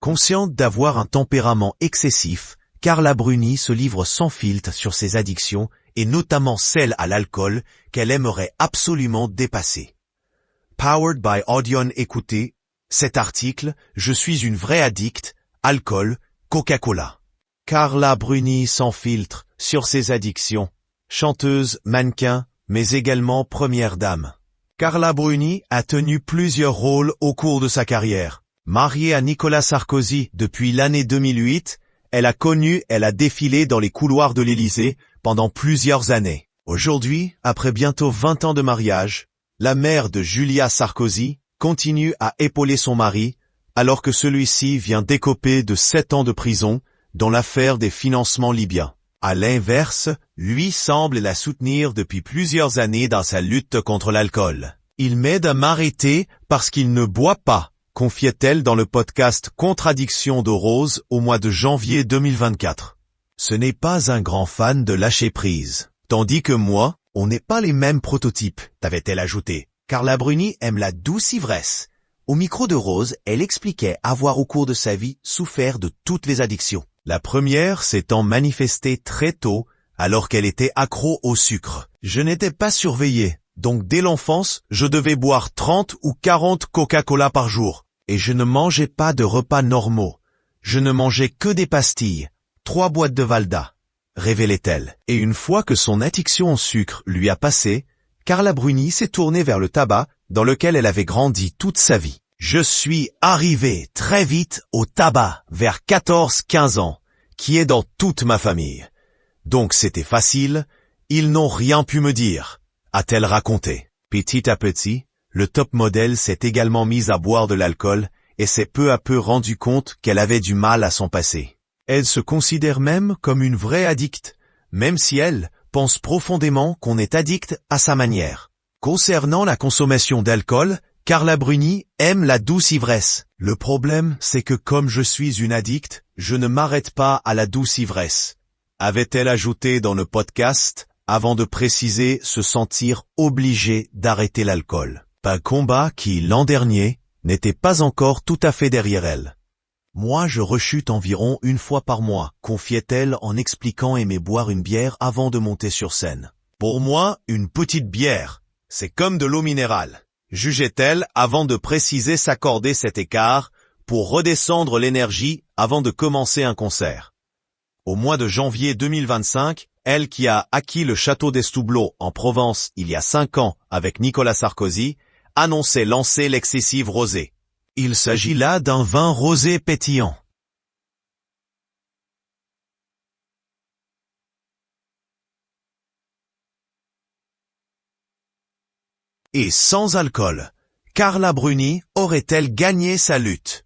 Consciente d'avoir un tempérament excessif, Carla Bruni se livre sans filtre sur ses addictions et notamment celle à l'alcool qu'elle aimerait absolument dépasser. Powered by Audion. Écoutez cet article, je suis une vraie addict, alcool, Coca-Cola. Carla Bruni sans filtre sur ses addictions, chanteuse, mannequin, mais également première dame. Carla Bruni a tenu plusieurs rôles au cours de sa carrière. Mariée à Nicolas Sarkozy depuis l'année 2008, elle a défilé dans les couloirs de l'Élysée pendant plusieurs années. Aujourd'hui, après bientôt 20 ans de mariage, la mère de Julia Sarkozy continue à épauler son mari, alors que celui-ci vient d'écoper de 7 ans de prison dans l'affaire des financements libyens. À l'inverse, lui semble la soutenir depuis plusieurs années dans sa lutte contre l'alcool. Il m'aide à m'arrêter parce qu'il ne boit pas, confiait-elle dans le podcast Contradiction de Rose au mois de janvier 2024. Ce n'est pas un grand fan de lâcher prise. Tandis que moi, on n'est pas les mêmes prototypes, avait-elle ajouté. Carla Bruni aime la douce ivresse. Au micro de Rose, elle expliquait avoir au cours de sa vie souffert de toutes les addictions. La première s'étant manifestée très tôt, alors qu'elle était accro au sucre. Je n'étais pas surveillée, donc dès l'enfance, je devais boire 30 ou 40 Coca-Cola par jour. Et je ne mangeais pas de repas normaux. Je ne mangeais que des pastilles, 3 boîtes de Valda, révélait-elle. Et une fois que son addiction au sucre lui a passé, Carla Bruni s'est tournée vers le tabac, dans lequel elle avait grandi toute sa vie. Je suis arrivée très vite au tabac, vers 14-15 ans, qui est dans toute ma famille. Donc c'était facile, ils n'ont rien pu me dire, a-t-elle raconté. Petit à petit, le top modèle s'est également mise à boire de l'alcool et s'est peu à peu rendu compte qu'elle avait du mal à s'en passer. Elle se considère même comme une vraie addict, même si elle pense profondément qu'on est addict à sa manière. Concernant la consommation d'alcool, Carla Bruni aime la douce ivresse. Le problème, c'est que comme je suis une addict, je ne m'arrête pas à la douce ivresse, avait-elle ajouté dans le podcast, avant de préciser se sentir obligée d'arrêter l'alcool. Un combat qui, l'an dernier, n'était pas encore tout à fait derrière elle. Moi je rechute environ une fois par mois, confiait-elle en expliquant aimer boire une bière avant de monter sur scène. Pour moi, une petite bière, c'est comme de l'eau minérale, jugeait-elle avant de préciser s'accorder cet écart pour redescendre l'énergie avant de commencer un concert. Au mois de janvier 2025, elle qui a acquis le château d'Estoubleau en Provence il y a 5 ans avec Nicolas Sarkozy, annonçait lancer l'excessive rosée. Il s'agit là d'un vin rosé pétillant. Et sans alcool, Carla Bruni aurait-elle gagné sa lutte?